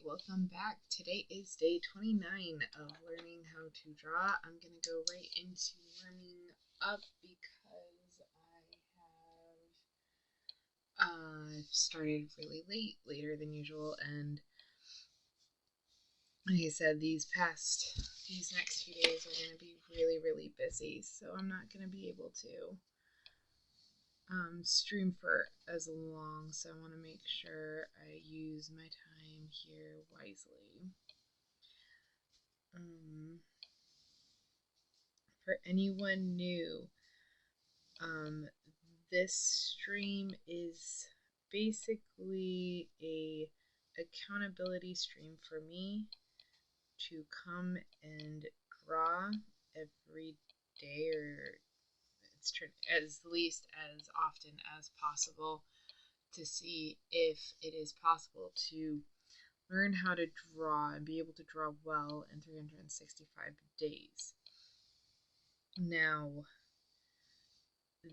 Alright, welcome back. Today is day 29 of learning how to draw. I'm going to go right into warming up because I've started really late, later than usual, and like I said, these next few days are going to be really busy, so I'm not going to be able to stream for as long, so I want to make sure I use my time here wisely. For anyone new, this stream is basically a accountability stream for me to come and draw every day, or it's as least as often as possible, to see if it is possible to learn how to draw and be able to draw well in 365 days. Now,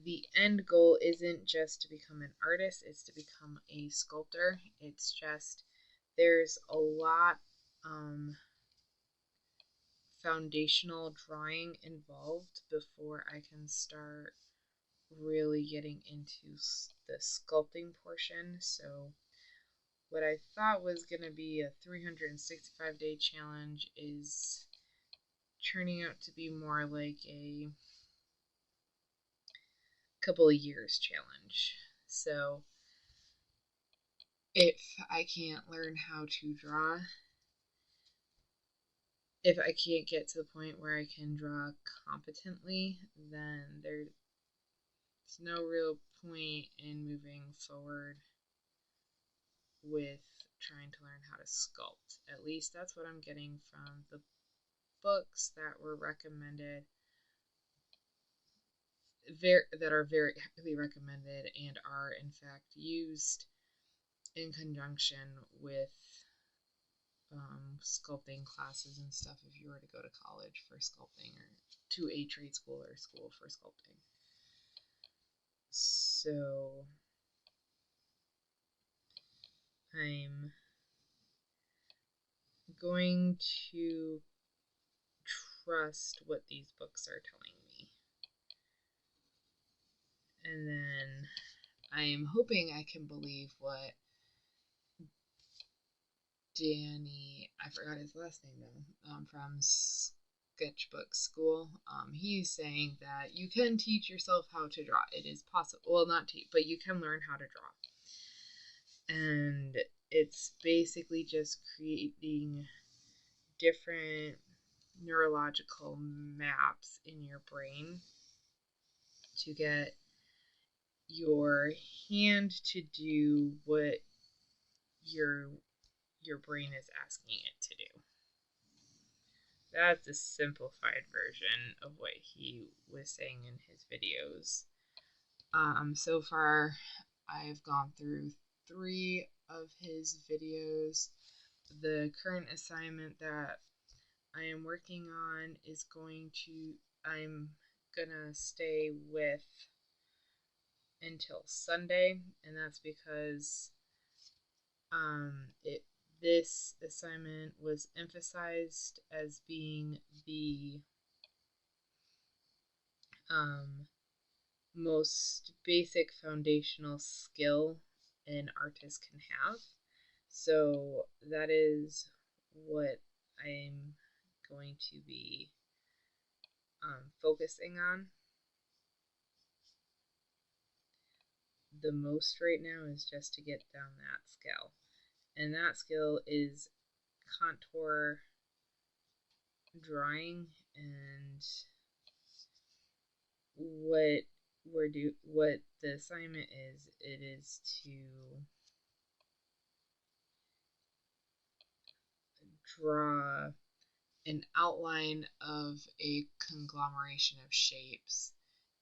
the end goal isn't just to become an artist, it's to become a sculptor. It's just there's a lot foundational drawing involved before I can start really getting into the sculpting portion. So what I thought was going to be a 365-day challenge is turning out to be more like a couple of years challenge. So if I can't learn how to draw, if I can't get to the point where I can draw competently, then there's no real point in moving forward with trying to learn how to sculpt. At least that's what I'm getting from the books that were recommended, that are very highly recommended and are in fact used in conjunction with sculpting classes and stuff if you were to go to college for sculpting, or to a trade school or school for sculpting. So I'm going to trust what these books are telling me. And then I am hoping I can believe what Danny, I forgot his last name though, from Sketchbook School. He's saying that you can teach yourself how to draw. It is possible. Well, not teach, but you can learn how to draw. And it's basically just creating different neurological maps in your brain to get your hand to do what your brain is asking it to do. That's a simplified version of what he was saying in his videos. So far, I've gone through 3 of his videos. The current assignment that I am working on is I'm gonna stay with until Sunday, and that's because this assignment was emphasized as being the most basic foundational skill an artist can have. So that is what I'm going to be focusing on the most right now, is just to get down that skill. And that skill is contour drawing, and what the assignment is, it is to draw an outline of a conglomeration of shapes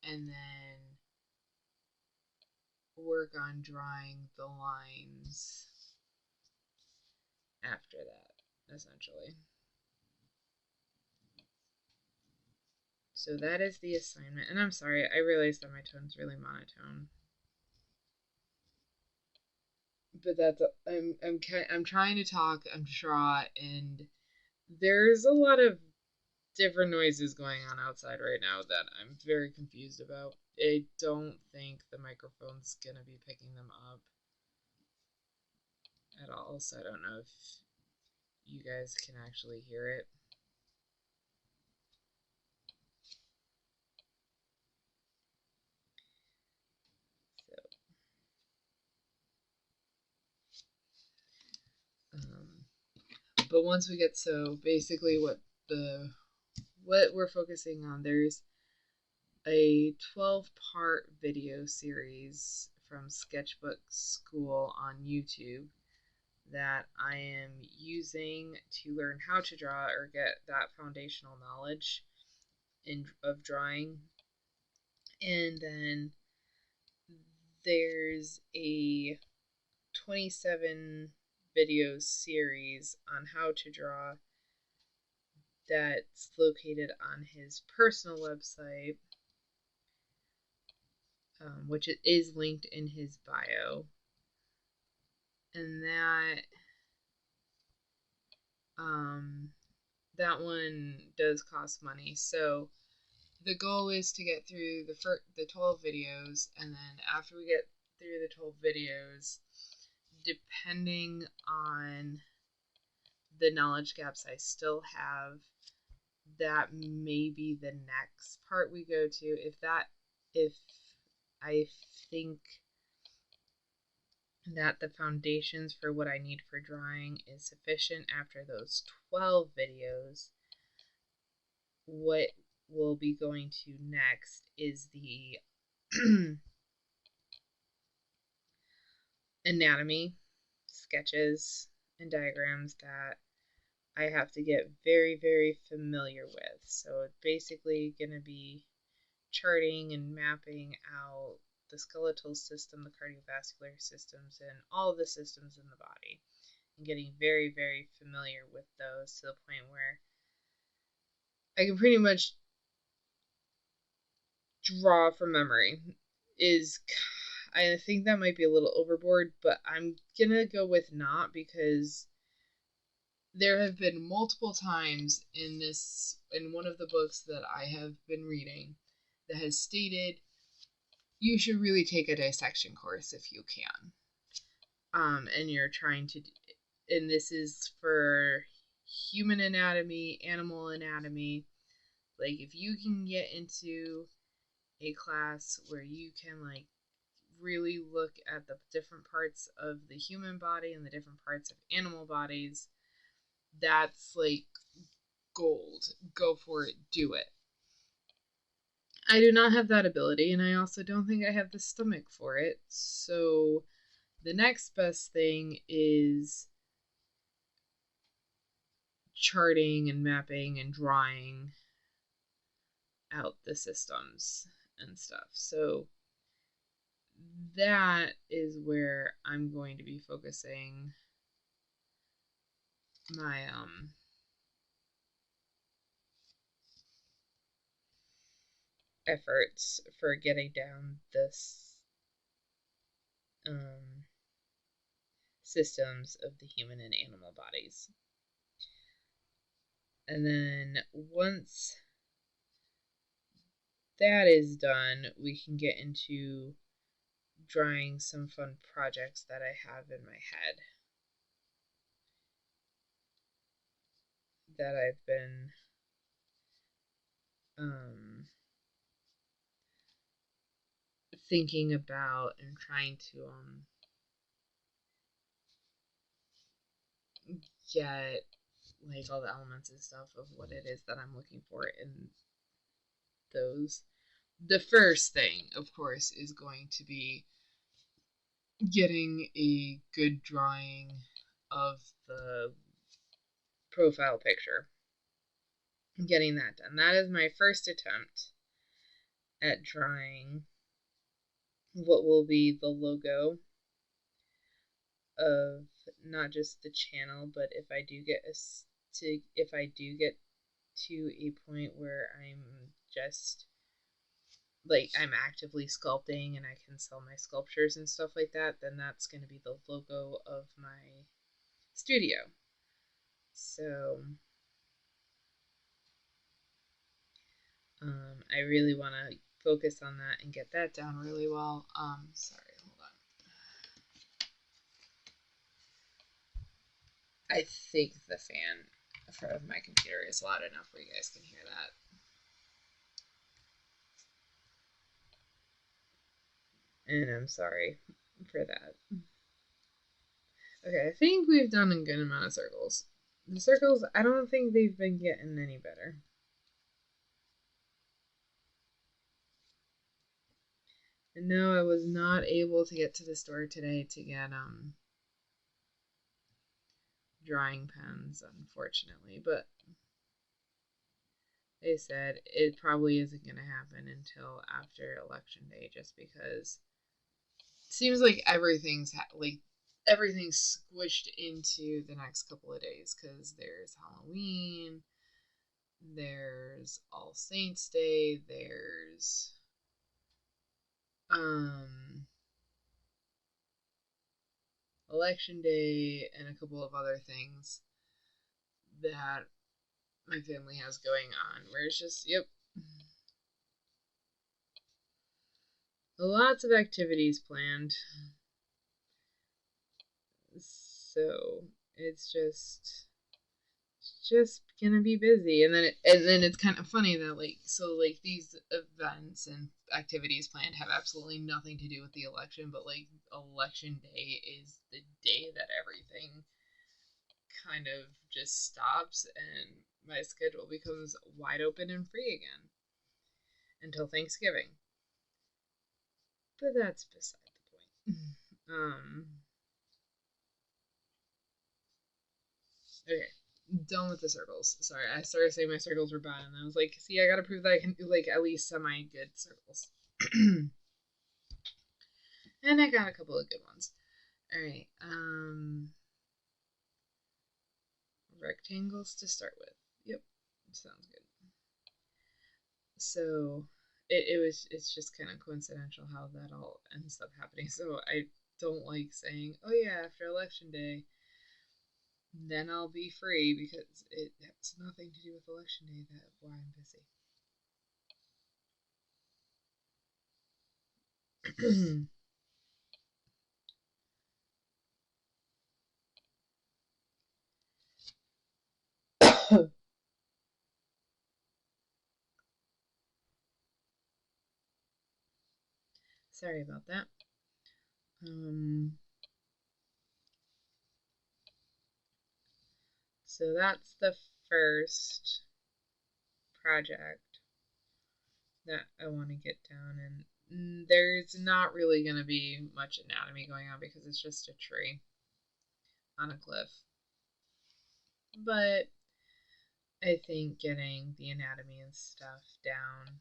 and then work on drawing the lines after that, essentially. So that is the assignment. And I'm sorry, I realized that my tone's really monotone. but that's I'm trying to talk, I'm draw, and there's a lot of different noises going on outside right now that I'm very confused about. I don't think the microphone's gonna be picking them up at all, so I don't know if you guys can actually hear it. But once we get, so basically what we're focusing on, there's a 12-part video series from Sketchbook School on YouTube that I am using to learn how to draw or get that foundational knowledge of drawing. And then there's a 27 video series on how to draw that's located on his personal website, which is linked in his bio. And that one does cost money. So the goal is to get through the 12 videos, and then after we get through the 12 videos, depending on the knowledge gaps I still have, that may be the next part we go to. If I think that the foundations for what I need for drawing is sufficient after those 12 videos, what we'll be going to next is the anatomy sketches and diagrams that I have to get very, very familiar with. So it's basically going to be charting and mapping out the skeletal system, the cardiovascular systems, and all of the systems in the body, and getting very, very familiar with those to the point where I can pretty much draw from memory. I think that might be a little overboard, but I'm gonna go with not, because there have been multiple times in one of the books that I have been reading that has stated you should really take a dissection course if you can. And you're trying to, and this is for human anatomy, animal anatomy. Like, if you can get into a class where you can, like, really look at the different parts of the human body and the different parts of animal bodies, that's like gold. Go for it, do it. I do not have that ability, and I also don't think I have the stomach for it. So the next best thing is charting and mapping and drawing out the systems and stuff. So that is where I'm going to be focusing my efforts for getting down this systems of the human and animal bodies. And then once that is done, we can get into drawing some fun projects that I have in my head that I've been thinking about and trying to get, like, all the elements and stuff of what it is that I'm looking for in those. The first thing, of course, is going to be getting a good drawing of the profile picture. Getting that done. That is my first attempt at drawing what will be the logo of not just the channel, but if I do get to a point where I'm just like I'm actively sculpting and I can sell my sculptures and stuff like that, then that's going to be the logo of my studio. So I really want to focus on that and get that down really well. Sorry, hold on. I think the fan in front of my computer is loud enough where you guys can hear that. And I'm sorry for that. Okay, I think we've done a good amount of circles. The circles, I don't think they've been getting any better. And no, I was not able to get to the store today to get drawing pens, unfortunately, but they said it probably isn't going to happen until after election day, just because it seems like everything's squished into the next couple of days because there's Halloween, there's All Saints Day, there's election day, and a couple of other things that my family has going on where it's just, yep, lots of activities planned. So it's just gonna be busy, and then it's kind of funny that like these events and activities planned have absolutely nothing to do with the election, but like election day is the day that everything kind of just stops and my schedule becomes wide open and free again until Thanksgiving. But that's beside the point. Okay, done with the circles. Sorry, I started saying my circles were bad, and I was like, see, I gotta prove that I can do like at least semi good circles. And I got a couple of good ones. All right, rectangles to start with. Yep, sounds good. So it's just kind of coincidental how that all ends up happening. So I don't like saying, oh yeah, after election day, then I'll be free, because it has nothing to do with election day. That why I'm busy. Sorry about that. So that's the first project that I want to get down, and there's not really going to be much anatomy going on because it's just a tree on a cliff. But I think getting the anatomy and stuff down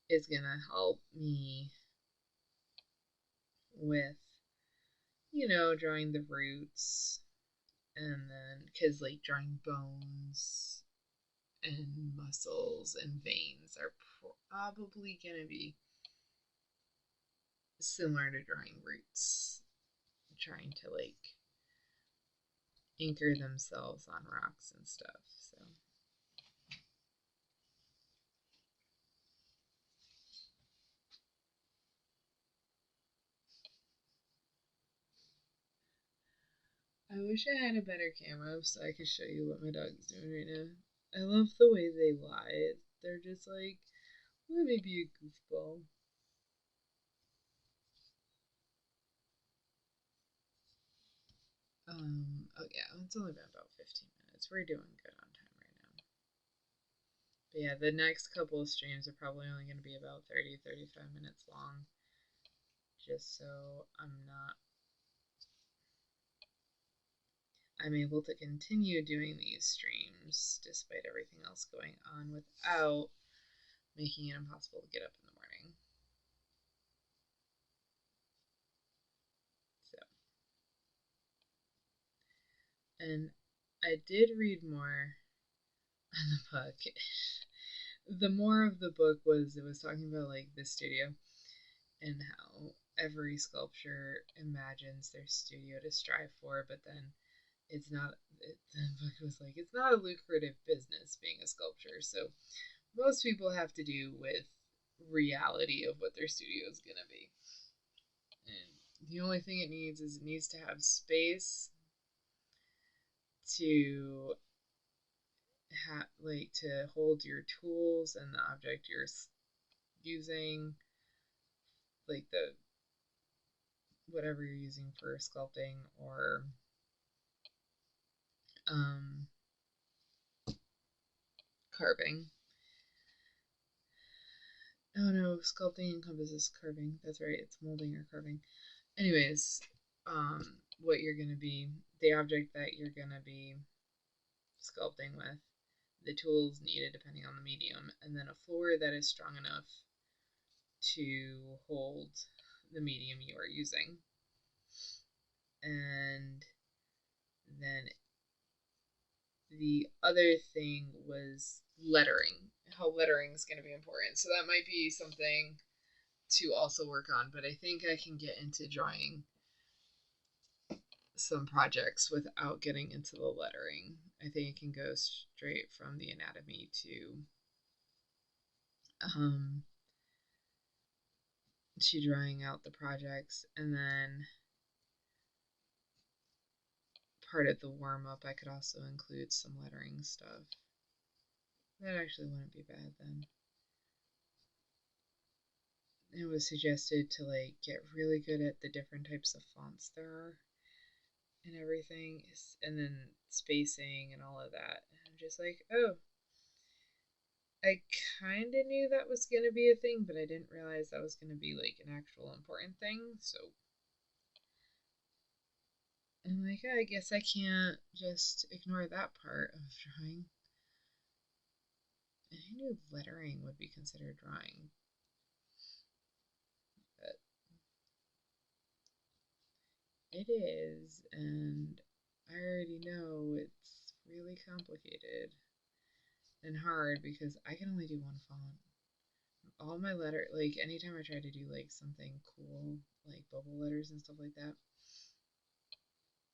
is going to help me with, drawing the roots, and then, because like drawing bones and muscles and veins are probably going to be similar to drawing roots, trying to like anchor themselves on rocks and stuff. So I wish I had a better camera so I could show you what my dog's doing right now. I love the way they lie. They're just like, well, maybe a goofball. Oh yeah, it's only been about 15 minutes. We're doing good on time right now. But yeah, the next couple of streams are probably only going to be about 30-35 minutes long. Just so I'm able to continue doing these streams despite everything else going on without making it impossible to get up in the morning. So, and I did read more on the book. the more of the book was it was talking about like the studio and how every sculptor imagines their studio to strive for, but then it's not. The book was like it's not a lucrative business being a sculptor, so most people have to do with reality of what their studio is gonna be, and the only thing it needs is it needs to have space to like to hold your tools and the object you're using, like the whatever you're using for sculpting or um, carving. Oh no, sculpting encompasses carving. That's right, it's molding or carving. Anyways, what you're gonna be, the object that you're gonna be sculpting with, the tools needed depending on the medium, and then a floor that is strong enough to hold the medium you are using. And then the other thing was lettering, how lettering is going to be important. So that might be something to also work on, but I think I can get into drawing some projects without getting into the lettering. I think it can go straight from the anatomy um, to drawing out the projects, and then part of the warm-up I could also include some lettering stuff. That actually wouldn't be bad then. It was suggested to like get really good at the different types of fonts there are and everything, and then spacing and all of that. And I'm just like, oh, I kind of knew that was going to be a thing, but I didn't realize that was going to be like an actual important thing. So I'm like, I guess I can't just ignore that part of drawing. I knew lettering would be considered drawing, but it is, and I already know it's really complicated and hard because I can only do one font. All my letter, like anytime I try to do like something cool, like bubble letters and stuff like that,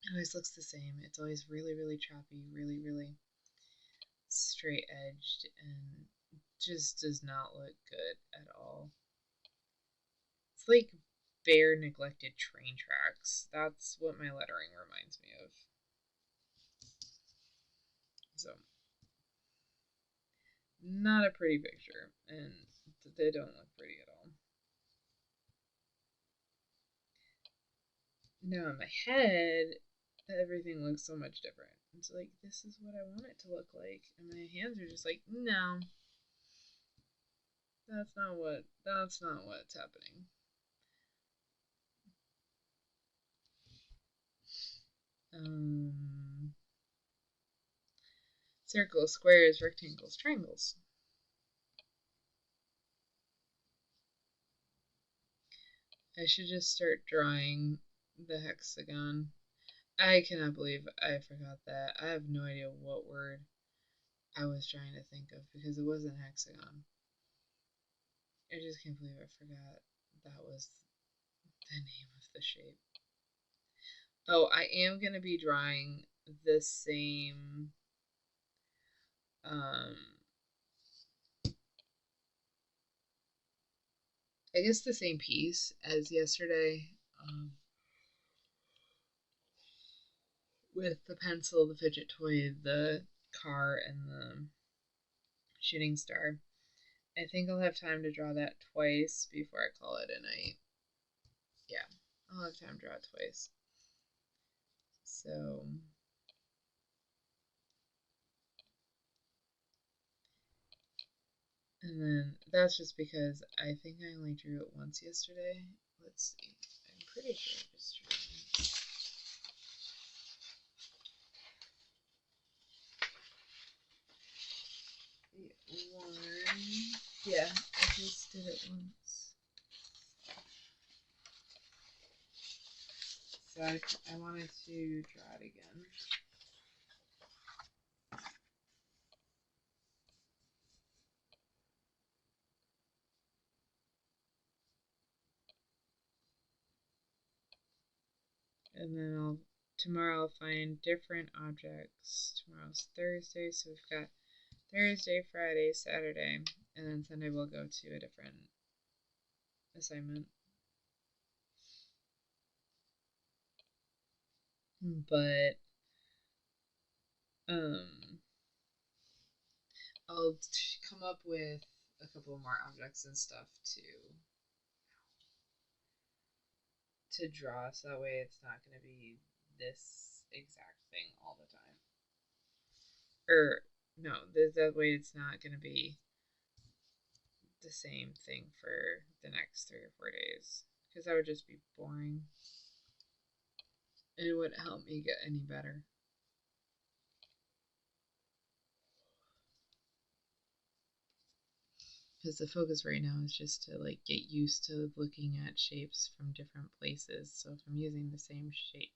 it always looks the same. It's always really, really choppy, really, really straight edged, and just does not look good at all. It's like bare, neglected train tracks. That's what my lettering reminds me of. So, not a pretty picture, and they don't look pretty at all. Now, in my head, everything looks so much different. It's like, this is what I want it to look like. And my hands are just like, no, that's not what's happening. Circles, squares, rectangles, triangles. I should just start drawing the hexagon. I cannot believe I forgot that. I have no idea what word I was trying to think of because it wasn't hexagon. I just can't believe I forgot that was the name of the shape. Oh, I am going to be drawing the same I guess the same piece as yesterday, with the pencil, the fidget toy, the car, and the shooting star. I think I'll have time to draw that twice before I call it a night. Yeah, I'll have time to draw it twice. So, and then that's just because I think I only drew it once yesterday. Let's see. I'm pretty sure I just drew it once. Yeah, I just did it once. So I wanted to draw it again. And then tomorrow I'll find different objects. Tomorrow's Thursday, so we've got Thursday, Friday, Saturday, and then Sunday we'll go to a different assignment. But I'll come up with a couple more objects and stuff to draw, so that way it's not going to be this exact thing all the time. Or no, that way it's not going to be the same thing for the next 3 or 4 days, because that would just be boring. It wouldn't help me get any better. Because the focus right now is just to like get used to looking at shapes from different places. So if I'm using the same shape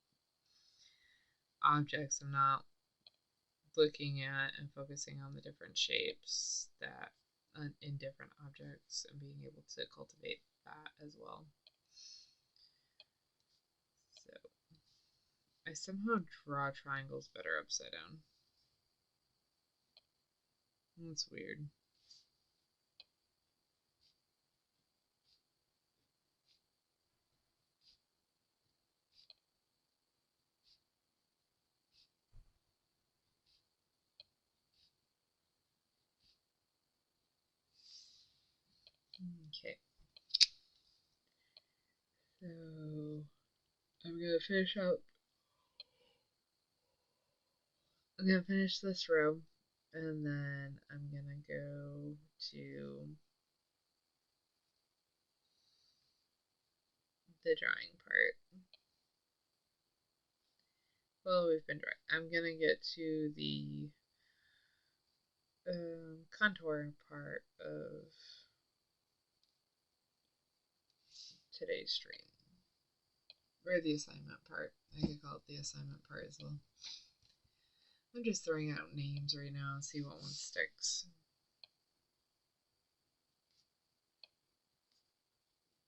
objects, I'm not looking at and focusing on the different shapes that in different objects and being able to cultivate that as well. So I somehow draw triangles better upside down. That's weird. Okay. So I'm gonna finish up. I'm gonna finish this row, and then I'm gonna go to the drawing part. Well, we've been drawing. I'm gonna get to the contour part of today's stream. Or the assignment part. I could call it the assignment part as well. I'm just throwing out names right now and see what one sticks.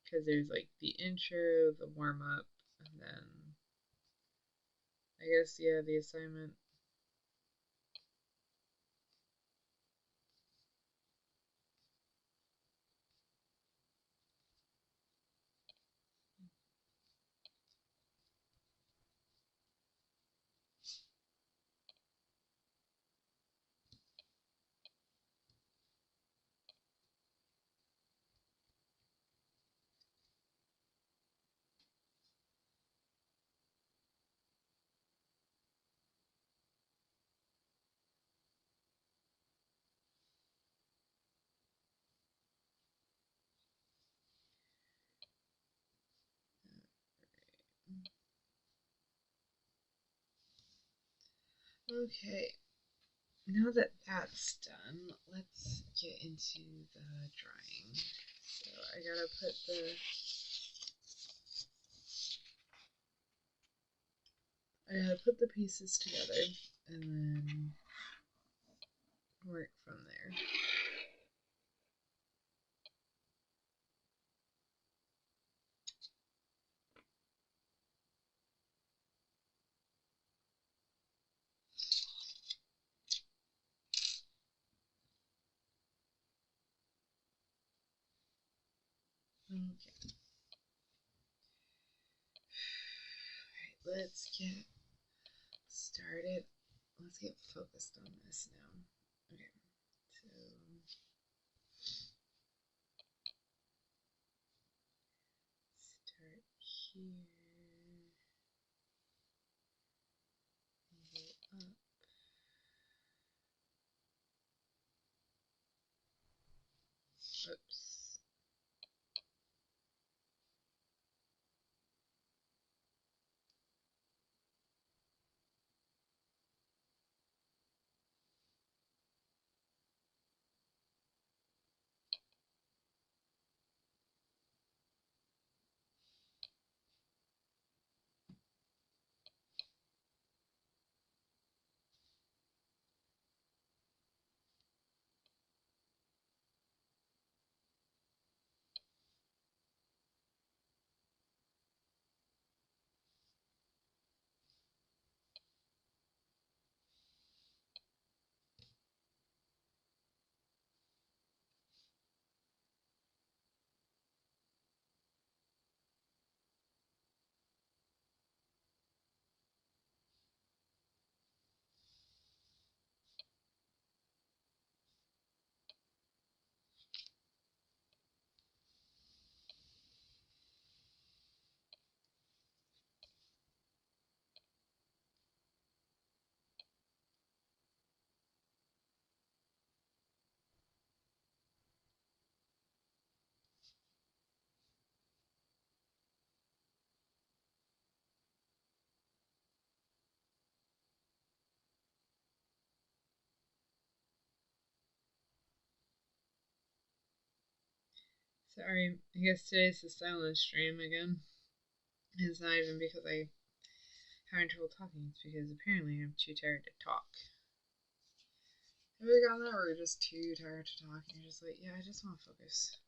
Because there's like the intro, the warm up, and then I guess, yeah, the assignment. Okay, now that that's done, let's get into the drawing. So I gotta put the pieces together and then work from there. Okay. Alright, let's get started. Let's get focused on this now. Okay, so start here and go up. Oops. Sorry, I guess today's the silent stream again. It's not even because I'm having trouble talking, it's because apparently I'm too tired to talk. Have you gotten that where you're just too tired to talk and you're just like, yeah, I just want to focus.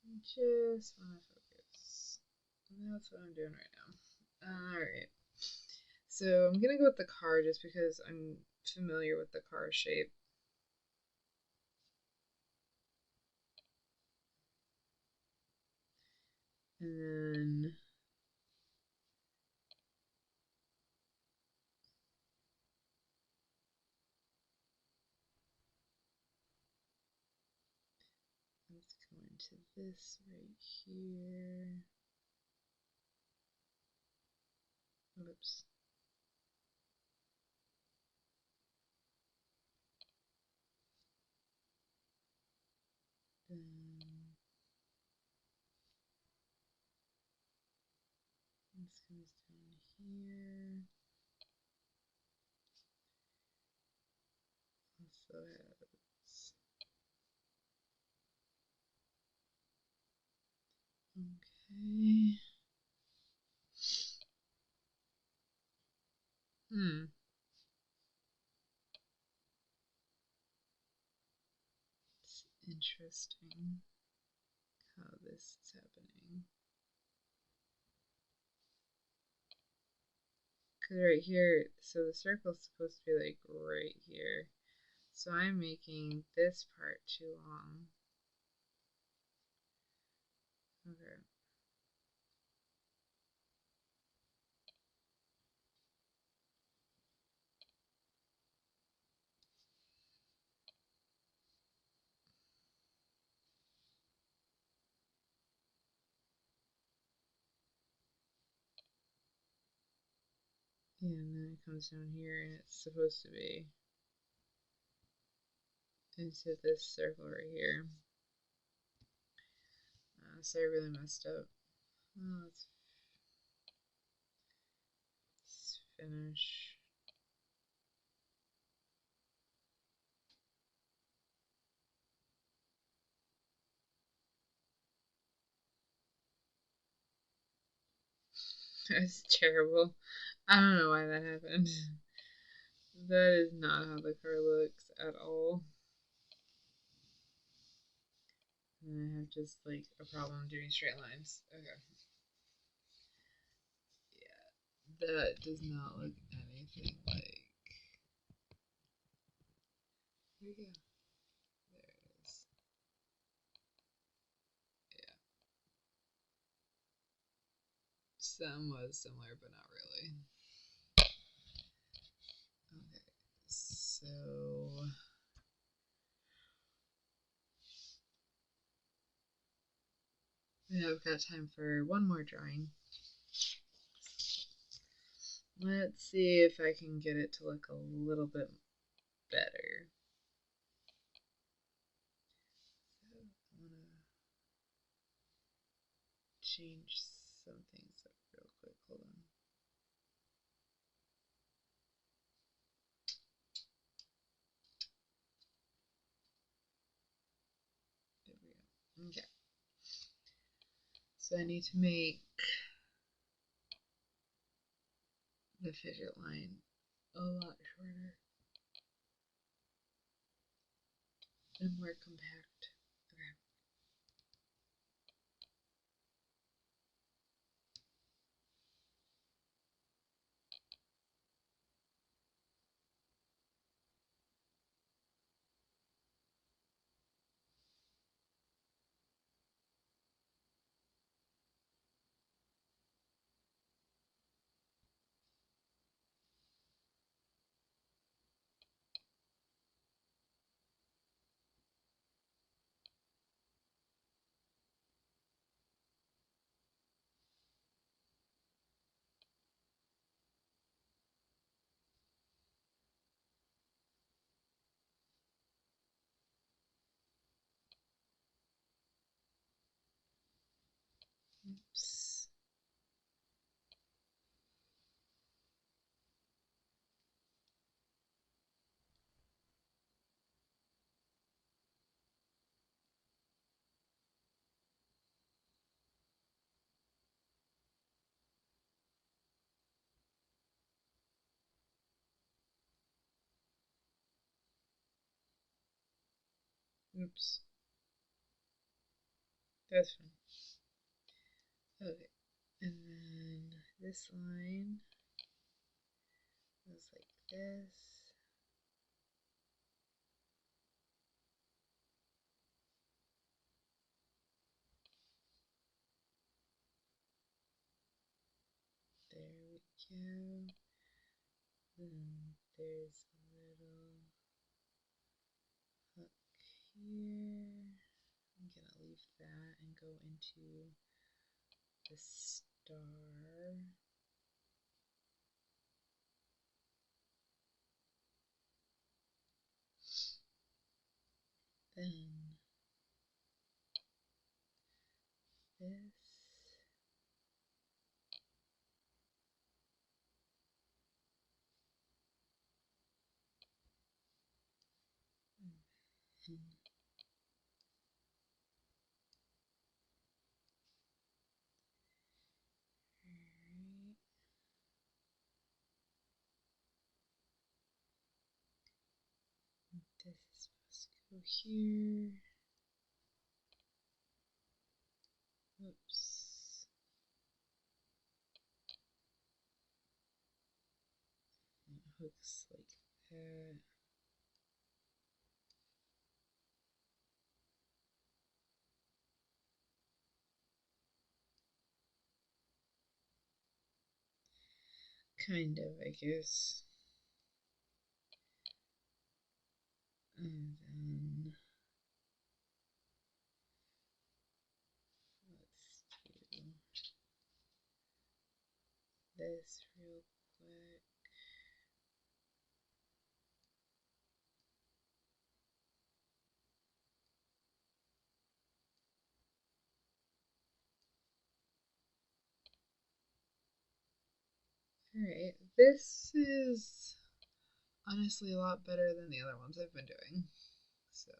I just want to focus. And that's what I'm doing right now. Alright. So I'm gonna go with the car just because I'm familiar with the car shape. And then let's go into this right here. Oops. Then this comes down here. Also has okay. It's interesting how this is happening. Because right here, so the circle's supposed to be like right here. So I'm making this part too long. Okay. Yeah, and then it comes down here and it's supposed to be into this circle right here. So I really messed up. Oh, let's finish. That's terrible. I don't know why that happened. That is not how the car looks at all. And I have just like a problem doing straight lines. Okay. Yeah, that does not look anything like. Here we go. There it is. Yeah. Some was similar, but not really. Okay, so I've got time for one more drawing. Let's see if I can get it to look a little bit better. So I want to change some things up real quick. Hold on. There we go. Okay. So I need to make the fidget line a lot shorter and more compact. Okay. Oops. Oops. That's fine. Okay. And then this line goes like this. There we go. Then there's a little hook here. I'm gonna leave that and go into the star. Then this. And alright. This is supposed to go here. Oops. And it hooks like that. Kind of, I guess. And then let's do this real quick. Alright, this is honestly a lot better than the other ones I've been doing. So,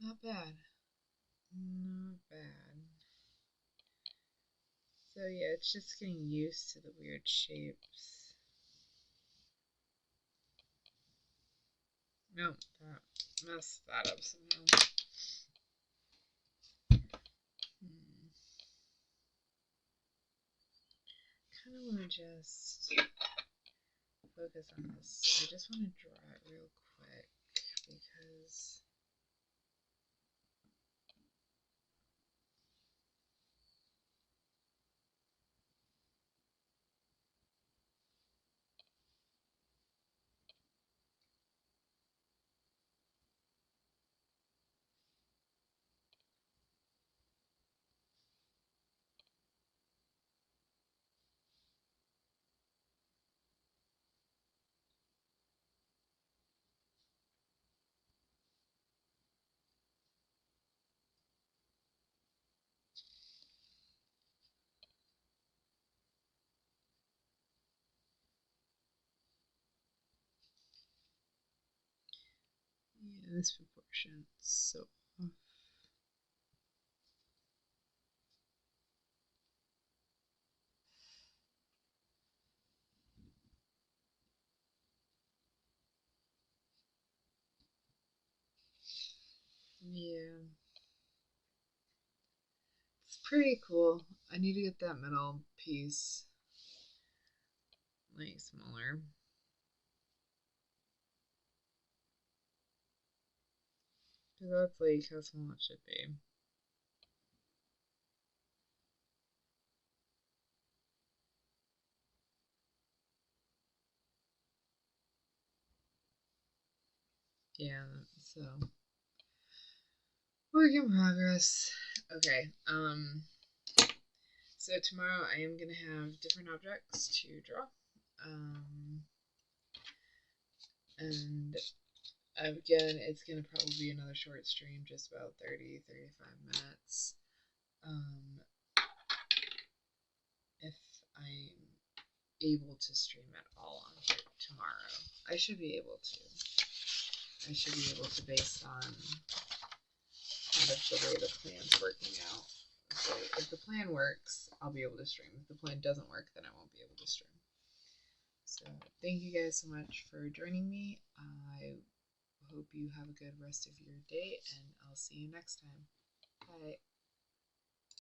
not bad. Not bad. So yeah, it's just getting used to the weird shapes. Nope, that messed that up somehow. Kind of want to just focus on this. I just want to draw it real quick because yeah, this proportion's so off. Yeah. It's pretty cool. I need to get that middle piece like smaller. Because that's like how small it should be. Yeah, so work in progress. Okay, so tomorrow I am gonna have different objects to draw. And again, it's gonna probably be another short stream, just about 30-35 minutes. If I'm able to stream at all on here tomorrow, I should be able to. I should be able to, based on kind of the way the plan's working out. So if the plan works, I'll be able to stream. If the plan doesn't work, then I won't be able to stream. So thank you guys so much for joining me. I hope you have a good rest of your day, and I'll see you next time. Bye.